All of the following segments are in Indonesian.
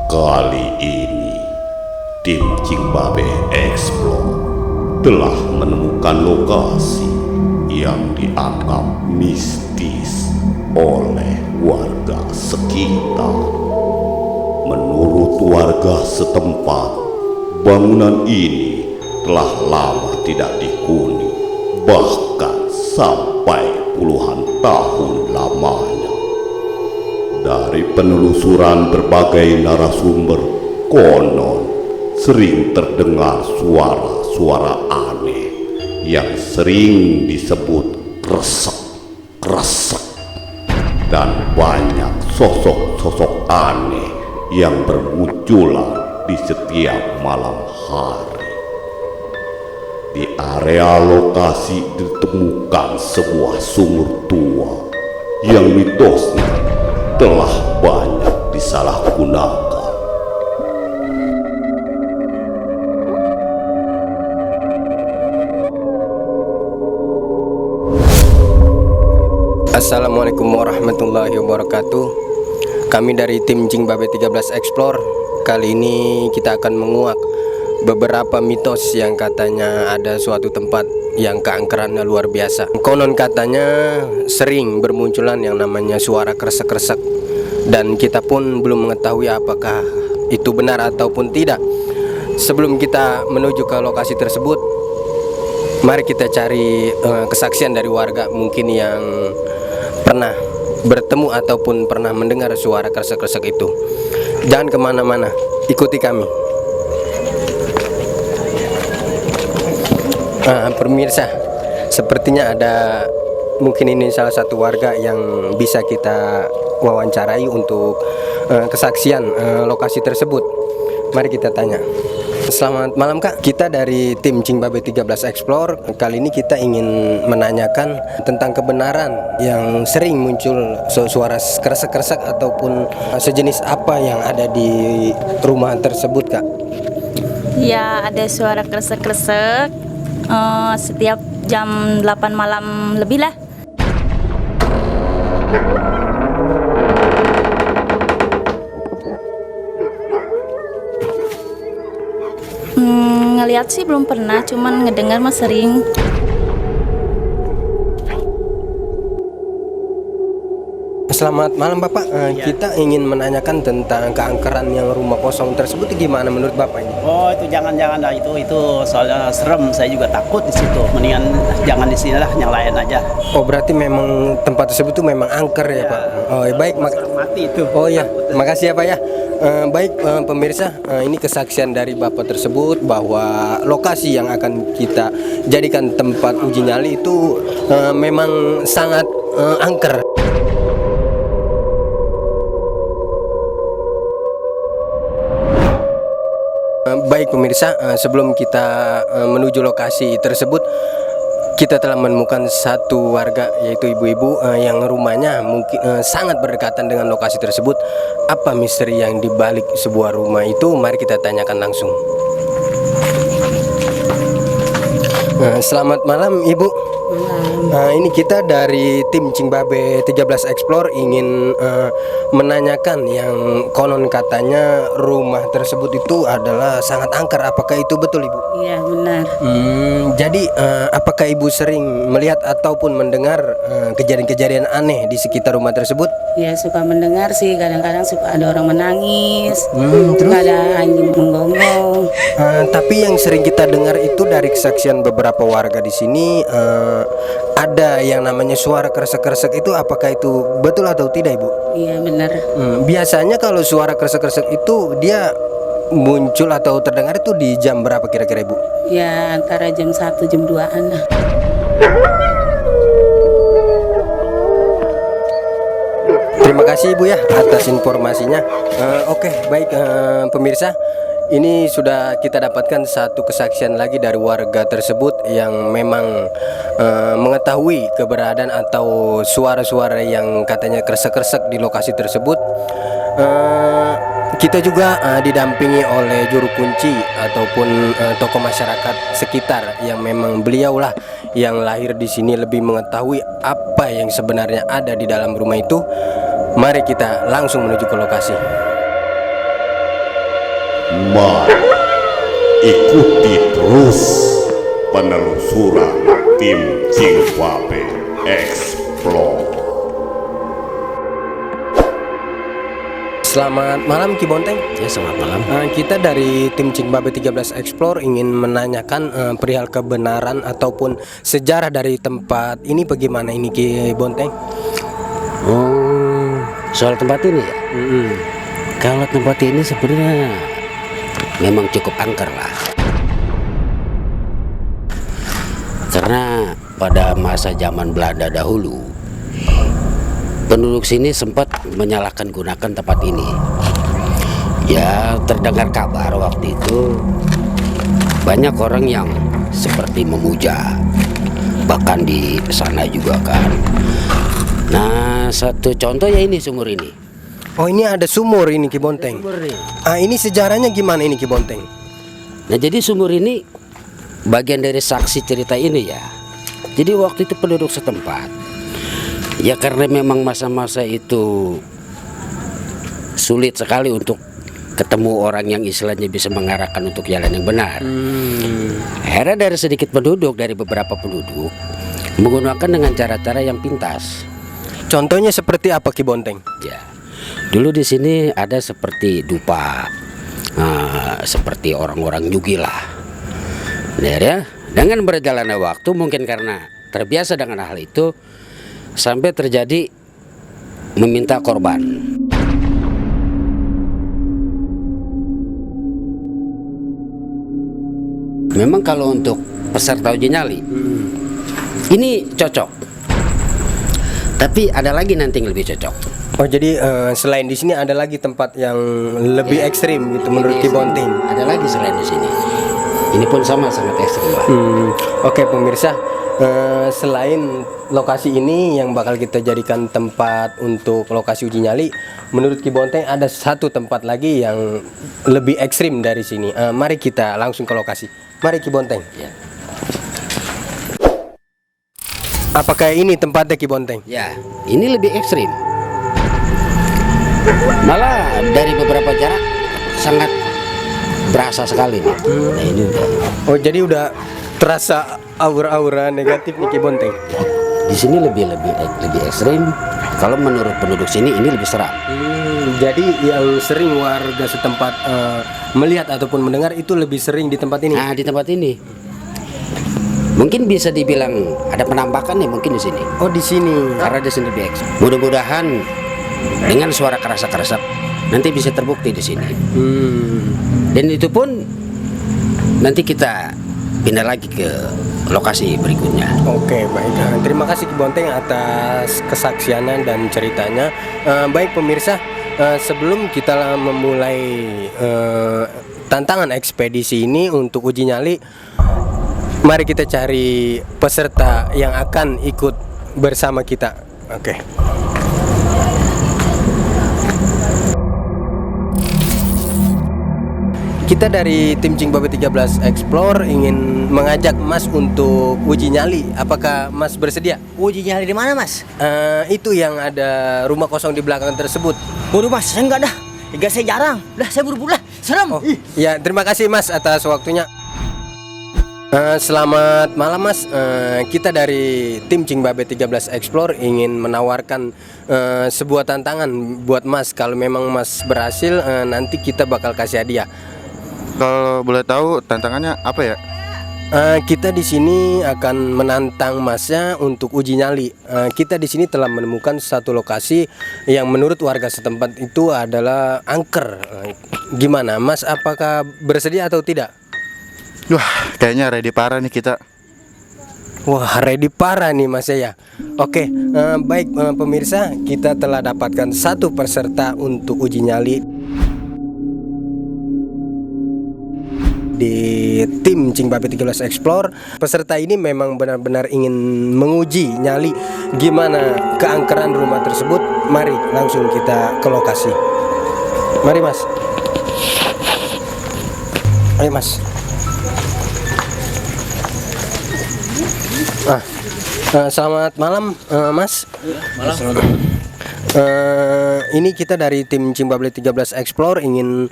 Kali ini, tim Cingbabe Explore telah menemukan lokasi yang dianggap mistis oleh warga sekitar. Menurut warga setempat, bangunan ini telah lama tidak dihuni, bahkan sampai puluhan tahun lamanya. Dari penelusuran berbagai narasumber, konon sering terdengar suara-suara aneh yang sering disebut kresek-kresek, dan banyak sosok-sosok aneh yang bermunculan di setiap malam hari. Di area lokasi ditemukan sebuah sumur tua yang mitosnya telah banyak disalahgunakan. Assalamualaikum warahmatullahi wabarakatuh. Kami dari tim Cingbabe 13 Explore. Kali ini kita akan menguak beberapa mitos yang katanya ada suatu tempat yang keangkerannya luar biasa. Konon katanya sering bermunculan yang namanya suara kresek-kresek, dan kita pun belum mengetahui apakah itu benar ataupun tidak. Sebelum kita menuju ke lokasi tersebut, mari kita cari kesaksian dari warga mungkin yang pernah bertemu ataupun pernah mendengar suara kresek-kresek itu. Jangan kemana-mana, ikuti kami. Pemirsa, sepertinya ada, mungkin ini salah satu warga yang bisa kita wawancarai untuk kesaksian lokasi tersebut. Mari kita tanya. Selamat malam Kak, kita dari tim Cingbabe 13 Explore. Kali ini kita ingin menanyakan tentang kebenaran yang sering muncul suara kresek-kresek ataupun sejenis apa yang ada di rumah tersebut Kak. Ya, ada suara kresek-kresek setiap jam 8 malam lebih lah. Ngeliat sih belum pernah, cuman ngedengar mah sering. Selamat malam Bapak, kita ingin menanyakan tentang keangkeran yang rumah kosong tersebut. Gimana menurut Bapak ini? Oh, itu jangan lah, itu soalnya serem, saya juga takut di situ. Mendingan jangan di sini lah, yang lain aja. Oh, berarti memang tempat tersebut itu memang angker ya Pak? Oh ya, baik, mati itu. Oh ya, makasih ya Pak ya. Baik pemirsa, ini kesaksian dari Bapak tersebut bahwa lokasi yang akan kita jadikan tempat uji nyali itu memang sangat angker. Baik pemirsa, sebelum kita menuju lokasi tersebut, kita telah menemukan satu warga, yaitu ibu-ibu yang rumahnya mungkin sangat berdekatan dengan lokasi tersebut. Apa misteri yang dibalik sebuah rumah itu? Mari kita tanyakan langsung. Selamat malam Ibu. Ini kita dari tim Cingbabe 13 Explore ingin menanyakan yang konon katanya rumah tersebut itu adalah sangat angker. Apakah itu betul Ibu? Iya benar. Jadi apakah Ibu sering melihat ataupun mendengar kejadian-kejadian aneh di sekitar rumah tersebut? Ya suka mendengar sih, kadang-kadang suka ada orang menangis, Terus? ada anjing menggonggong. Tapi yang sering kita dengar itu dari kesaksian beberapa warga di sini, ada yang namanya suara kresek-kresek itu. Apakah itu betul atau tidak Ibu? Iya benar. Biasanya kalau suara kresek-kresek itu dia muncul atau terdengar itu di jam berapa kira-kira Ibu? Ya antara jam 1 jam 2-an lah. Terima kasih Ibu ya atas informasinya. Oke, baik pemirsa, ini sudah kita dapatkan satu kesaksian lagi dari warga tersebut yang memang mengetahui keberadaan atau suara-suara yang katanya kresek-kresek di lokasi tersebut. Kita juga didampingi oleh juru kunci ataupun tokoh masyarakat sekitar yang memang beliaulah yang lahir di sini lebih mengetahui apa yang sebenarnya ada di dalam rumah itu. Mari kita langsung menuju ke lokasi. Mari ikuti terus penelusuran tim Cingbabe Explore. Selamat malam Ki Bonteng. Ya, selamat malam. Kita dari tim Cingbabe 13 Explore ingin menanyakan perihal kebenaran ataupun sejarah dari tempat ini bagaimana ini Ki Bonteng? Oh, soal tempat ini ya? Kalau tempat ini sebenarnya memang cukup angker lah. Karena pada masa zaman Belanda dahulu, penduduk sini sempat menyalahkan gunakan tempat ini. Ya, terdengar kabar waktu itu banyak orang yang seperti memuja, bahkan di sana juga kan. Nah, satu contoh ya ini sumur ini. Oh, ini ada sumur ini Ki Bonteng. Ini sejarahnya gimana ini Ki Bonteng? Nah, jadi sumur ini bagian dari saksi cerita ini ya. Jadi waktu itu penduduk setempat, ya karena memang masa-masa itu sulit sekali untuk ketemu orang yang istilahnya bisa mengarahkan untuk jalan yang benar. Akhirnya dari sedikit penduduk, dari beberapa penduduk menggunakan dengan cara-cara yang pintas. Contohnya seperti apa Ki Bonteng? Ya, dulu di sini ada seperti dupa, seperti orang-orang nyugi lah. Nah, ya, dengan berjalannya waktu mungkin karena terbiasa dengan hal itu sampai terjadi meminta korban. Memang kalau untuk peserta uji nyali ini cocok. Tapi ada lagi nanti yang lebih cocok. Oh, jadi selain di sini ada lagi tempat yang lebih ekstrim gitu menurut Ki Bonteng. Ada lagi selain di sini. Ini pun sama sangat ekstrim lah. Oke pemirsa, selain lokasi ini yang bakal kita jadikan tempat untuk lokasi uji nyali, menurut Ki Bonteng ada satu tempat lagi yang lebih ekstrim dari sini. Mari kita langsung ke lokasi. Mari Ki Bonteng. Ya. Apakah ini tempatnya Ki Bonteng? Ya, ini lebih ekstrim. Malah dari beberapa jarak sangat berasa sekali nih. Nah, ini udah. Oh, jadi udah terasa aura-aura negatif nih Ki Bonteng. Di sini lebih ekstrim. Kalau menurut penduduk sini ini lebih seram. Jadi yang sering warga setempat melihat ataupun mendengar itu lebih sering di tempat ini. Nah, di tempat ini mungkin bisa dibilang ada penampakan nih mungkin di sini. Oh, di sini. Karena di sini lebih ekstrim. Mudah-mudahan dengan suara kerasak-kerasak nanti bisa terbukti di sini. Dan itu pun nanti kita pindah lagi ke lokasi berikutnya. Oke, baik. Terima kasih Ki Bonteng atas kesaksianan dan ceritanya. Baik pemirsa, sebelum kita memulai tantangan ekspedisi ini untuk uji nyali, mari kita cari peserta yang akan ikut bersama kita. Oke. Kita dari tim Cingbabe 13 Explore ingin mengajak Mas untuk uji nyali. Apakah Mas bersedia? Uji nyali di mana, Mas? Itu yang ada rumah kosong di belakang tersebut. Waduh, Mas, saya enggak dah. Tiga saya jarang. Lah, saya buru-buru lah. Serem. Oh, ya, terima kasih Mas atas waktunya. Selamat malam Mas. Kita dari tim Cingbabe 13 Explore ingin menawarkan sebuah tantangan buat Mas. Kalau memang Mas berhasil, nanti kita bakal kasih hadiah. Kalau boleh tahu tantangannya apa ya? Kita di sini akan menantang Masnya untuk uji nyali. Kita di sini telah menemukan satu lokasi yang menurut warga setempat itu adalah angker. Gimana Mas? Apakah bersedia atau tidak? Wah, kayaknya ready parah nih kita. Wah, ready parah nih Mas ya. Oke, baik pemirsa, kita telah dapatkan satu peserta untuk uji nyali di tim Cingbabe 13 Explore. Peserta ini memang benar-benar ingin menguji nyali gimana keangkeran rumah tersebut. Mari langsung kita ke lokasi. Mari Mas. Ayo Mas. Selamat malam Mas. Malam. Ini kita dari tim Cimbable 13 Explore ingin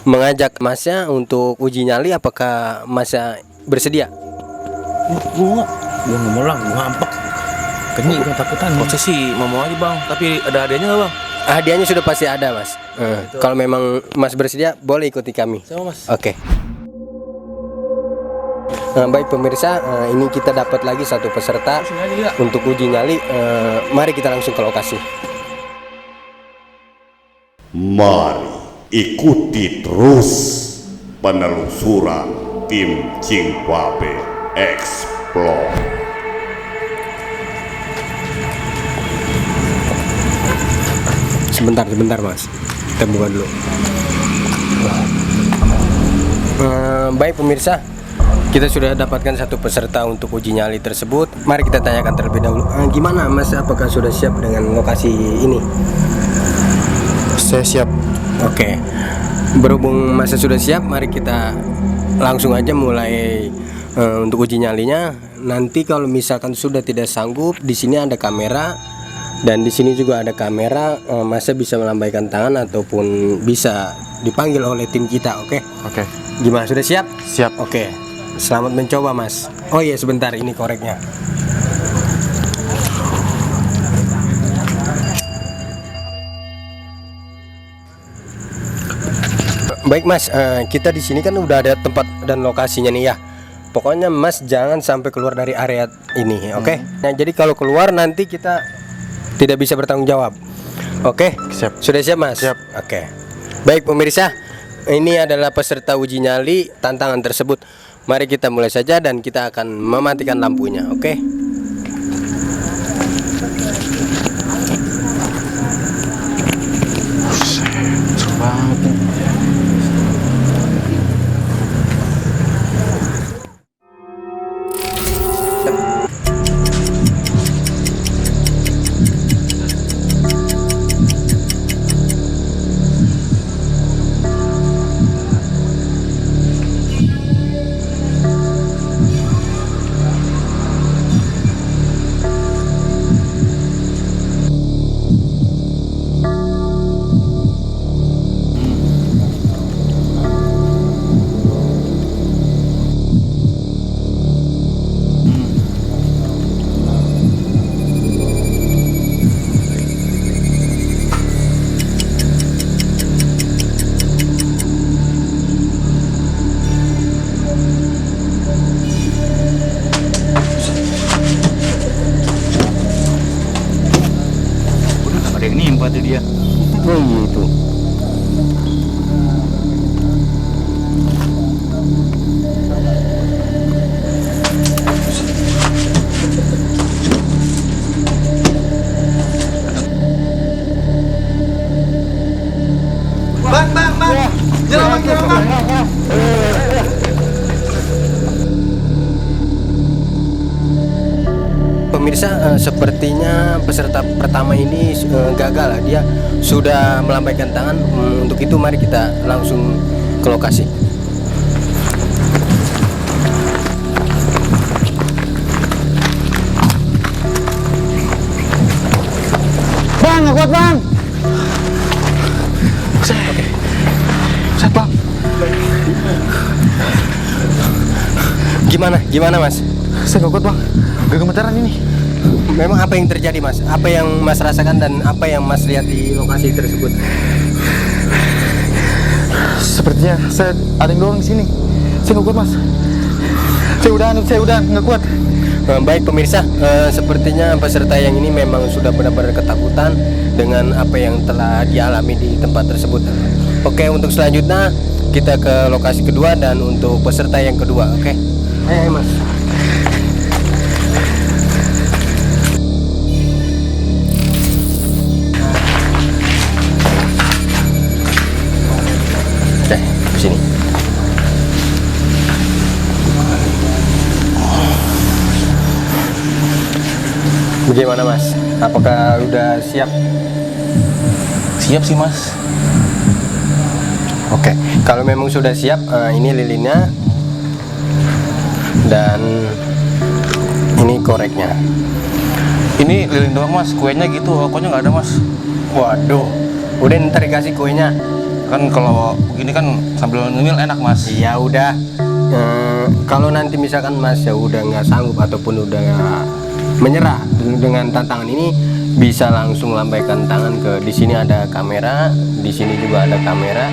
mengajak Masnya untuk uji nyali. Apakah Masnya bersedia? Gua nggak mau lah, gua ngambek. Kenyik gua takutan. Kok sih mau aja bang, tapi ada hadiahnya nggak bang? Hadiahnya sudah pasti ada mas. Kalau memang Mas bersedia, boleh ikuti kami. Sama mas. Oke. Baik pemirsa, ini kita dapat lagi satu peserta untuk uji nyali. Mari kita langsung ke lokasi. Mari ikuti terus penelusuran tim Cimbable Explore. Sebentar mas, kita buka dulu. Baik pemirsa, kita sudah dapatkan satu peserta untuk uji nyali tersebut. Mari kita tanyakan terlebih dahulu. Gimana mas, apakah sudah siap dengan lokasi ini? Saya siap. Oke, berhubung masa sudah siap, mari kita langsung aja mulai untuk uji nyalinya. Nanti kalau misalkan sudah tidak sanggup, di sini ada kamera dan di sini juga ada kamera. Masa bisa melambaikan tangan ataupun bisa dipanggil oleh tim kita. Oke? Oke. Gimana, sudah siap? Siap. Oke, selamat mencoba mas. Oh iya sebentar, ini koreknya. Baik mas, kita di sini kan udah ada tempat dan lokasinya nih ya. Pokoknya mas jangan sampai keluar dari area ini, oke? Nah jadi kalau keluar nanti kita tidak bisa bertanggung jawab. Oke? Siap. Sudah siap mas? Siap. Oke. Baik pemirsa, ini adalah peserta uji nyali tantangan tersebut. Mari kita mulai saja dan kita akan mematikan lampunya, oke? Seru banget nih. Itu dia. Oh gitu. Bang. Jalan. Pemirsa, sepertinya peserta pertama ini gagal. Dia sudah melambaikan tangan. Untuk itu mari kita langsung ke lokasi. Bang, nggak kuat bang. Oke. Set bang. Gimana mas? Saya nggak kuat bang. Gak gemetaran ini. Memang apa yang terjadi mas? Apa yang mas rasakan dan apa yang mas lihat di lokasi tersebut? Sepertinya saya ada yang dorong di sini. Saya nggak kuat mas. Saya udah nggak kuat. Baik pemirsa, sepertinya peserta yang ini memang sudah benar-benar ketakutan dengan apa yang telah dialami di tempat tersebut. Oke, untuk selanjutnya kita ke lokasi kedua dan untuk peserta yang kedua. Oke, ayo mas. Sini. Bagaimana mas? Apakah udah siap? Siap sih mas. Oke, kalau memang sudah siap, ini lilinnya dan ini koreknya. Ini lilin doang mas, kuenya gitu, rokoknya nggak ada mas. Waduh, udah ntar dikasih kuenya. Kan kalau begini kan sambil ngemil enak mas. Ya udah. Kalau nanti misalkan Mas ya udah nggak sanggup ataupun udah menyerah dengan tantangan ini, bisa langsung lambaikan tangan ke di sini ada kamera, di sini juga ada kamera.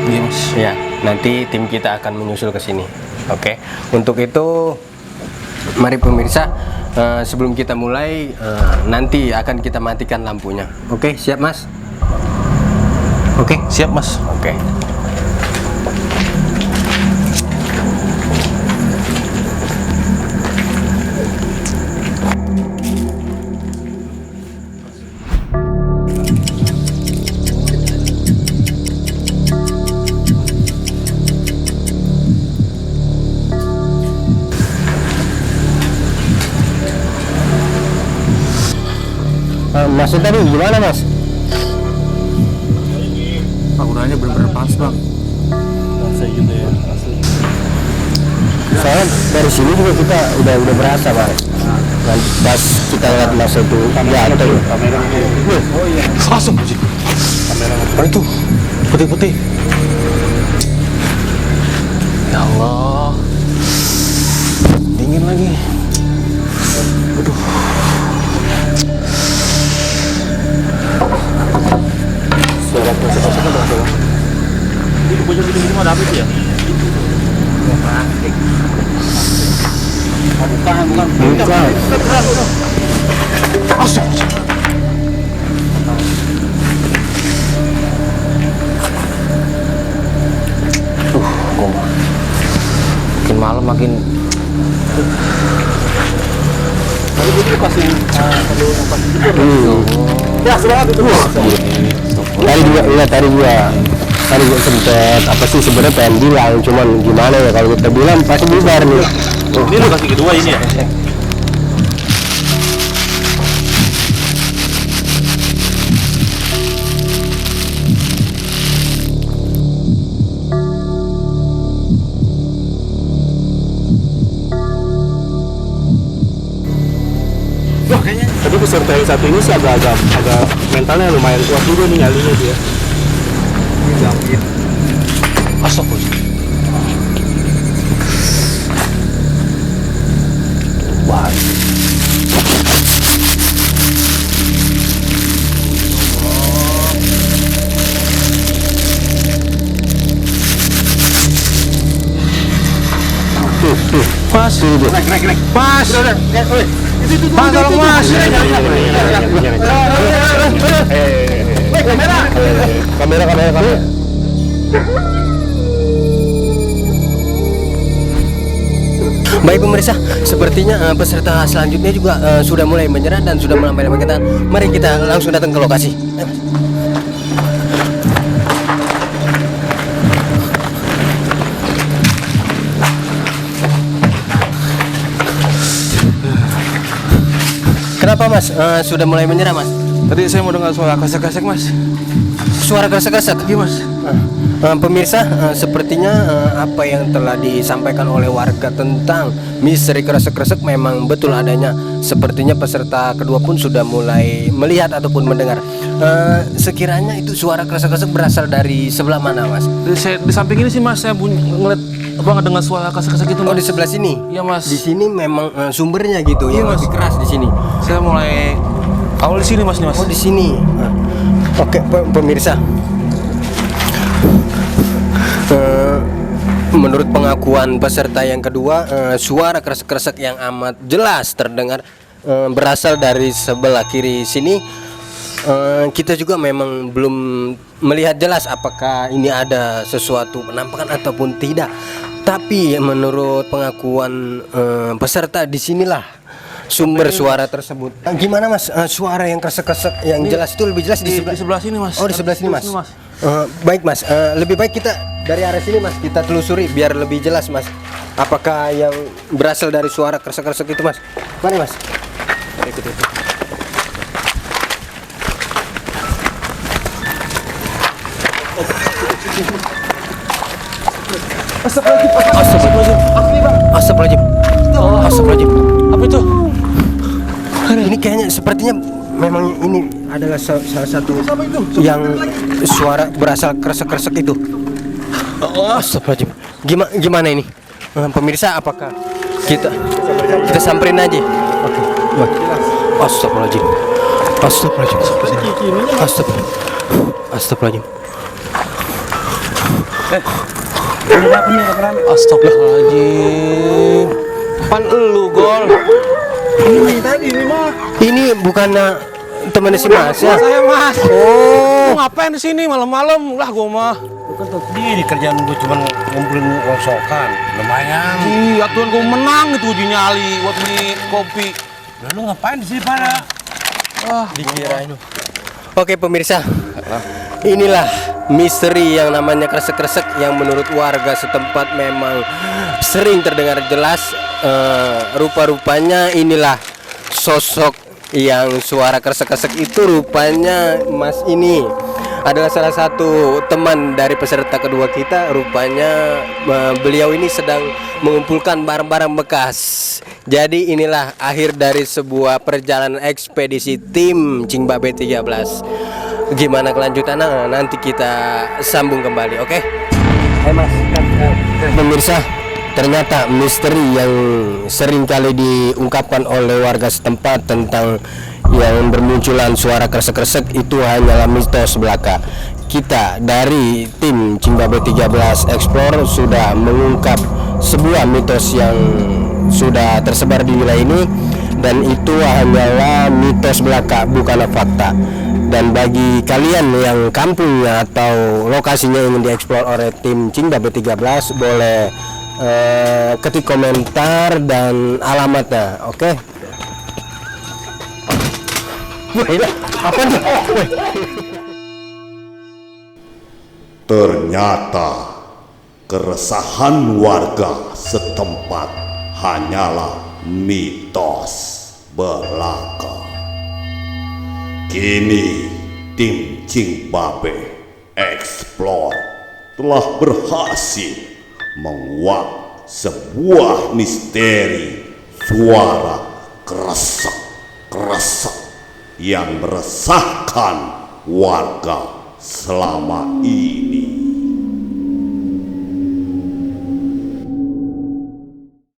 Iya mas. Ya, nanti tim kita akan menyusul ke sini. Oke. Untuk itu mari pemirsa, sebelum kita mulai nanti akan kita matikan lampunya. Oke, siap Mas? Oke, Siap mas. oke. Maksudnya tadi gimana Mas? Bangunannya benar-benar pas bang. Soalnya dari sini juga kita udah berasa Bang. Dan pas kita lihat Mas itu jatuh. Langsung aja. Apa itu? Putih-putih. Ya Allah. Dingin lagi. Aduh. Suara proses kan bang. Di pojok itu semua ada apa ya? Bukan. Langsung aja. Makin malam makin. Ya sudah itu. Tadi gua sempet apa sih sebenarnya pengen bilang, cuman gimana ya kalau kita bilang pasti bubar nih. Ini lokasi kedua ini ya? Tapi peserta yang satu ini sih agak mentalnya lumayan kuat juga nih nyalinya dia. Astagfirullah. Wah. Mas, Naik. Mas, Mas, tolong Mas. Kamera. Baik pemirsa, sepertinya peserta selanjutnya juga sudah mulai menyerah dan sudah melambai kita. Mari kita langsung datang ke lokasi. Kenapa Mas? Sudah mulai menyerah Mas? Tadi saya mau dengar suara kresek-kresek Mas. Suara kresek-kresek? Iya Mas. Pemirsa, sepertinya apa yang telah disampaikan oleh warga tentang misteri kresek-kresek memang betul adanya. Sepertinya peserta kedua pun sudah mulai melihat ataupun mendengar. Sekiranya itu suara kresek-kresek berasal dari sebelah mana Mas? Di samping ini sih Mas, saya ngeliat ngedengar suara kresek-kresek itu Mas. Oh, di sebelah sini? Iya Mas. Di sini memang sumbernya gitu, Iya, yang Mas. lebih keras di sini. Saya mulai awal di sini Mas nih Mas. Oh, di sini. Oke, pemirsa. Menurut pengakuan peserta yang kedua, suara kresek-kresek yang amat jelas terdengar berasal dari sebelah kiri sini. Kita juga memang belum melihat jelas apakah ini ada sesuatu penampakan ataupun tidak. Tapi menurut pengakuan peserta, disinilah sumber suara tersebut. Gimana Mas? Suara yang kresek-kresek yang jelas itu lebih jelas di sebelah sini Mas. Oh, di sebelah sini Mas. Baik Mas, lebih baik kita dari arah sini Mas, kita telusuri biar lebih jelas Mas. Apakah yang berasal dari suara kresek-kresek itu Mas? Mari Mas. Ikut. Astagfirullahaladzim. Apa itu? Ini kayaknya sepertinya memang ini adalah salah satu yang suara berasal kresek-kresek itu. Astagfirullahaladzim. Gimana ini? Pemirsa, apakah kita samperin aja? Oke. Astagfirullahaladzim. Astagfirullahaladzim. Astagfirullahaladzim. Pan lu gol. Ini bukan temannya si Mas ya? Saya Mas. Oh. Lu ngapain di sini malam-malam? Lah gua mah. Bukan tuh di kerjaan gue cuma ngumpulin rongsokan. Lumayan. Iya, tuan gua menang itu uji nyali buat beli kopi. Lalu ngapain di sini pada? Dikirain. Oke pemirsa, inilah misteri yang namanya kresek-kresek yang menurut warga setempat memang sering terdengar jelas. Rupa-rupanya inilah sosok yang suara kresek-kresek itu, rupanya Mas ini adalah salah satu teman dari peserta kedua kita. Rupanya beliau ini sedang mengumpulkan barang-barang bekas. Jadi inilah akhir dari sebuah perjalanan ekspedisi tim Cing Babe 13. Gimana kelanjutannya nanti kita sambung kembali, oke? Mas, pemirsa, ternyata misteri yang sering kali diungkapkan oleh warga setempat tentang yang bermunculan suara kresek-kresek itu hanyalah mitos belaka. Kita dari tim Cing Babe 13 Explore sudah mengungkap sebuah mitos yang sudah tersebar di wilayah ini, dan itu hanyalah mitos belaka, bukanlah fakta. Dan bagi kalian yang kampungnya atau lokasinya ingin dieksplor oleh tim Cing Babe 13, boleh ketik komentar dan alamatnya, oke? Apa nih? Ternyata keresahan warga setempat hanyalah mitos belaka. Kini tim Cing Babe Explore telah berhasil menguak sebuah misteri suara kresek-kresek yang meresahkan warga selama ini.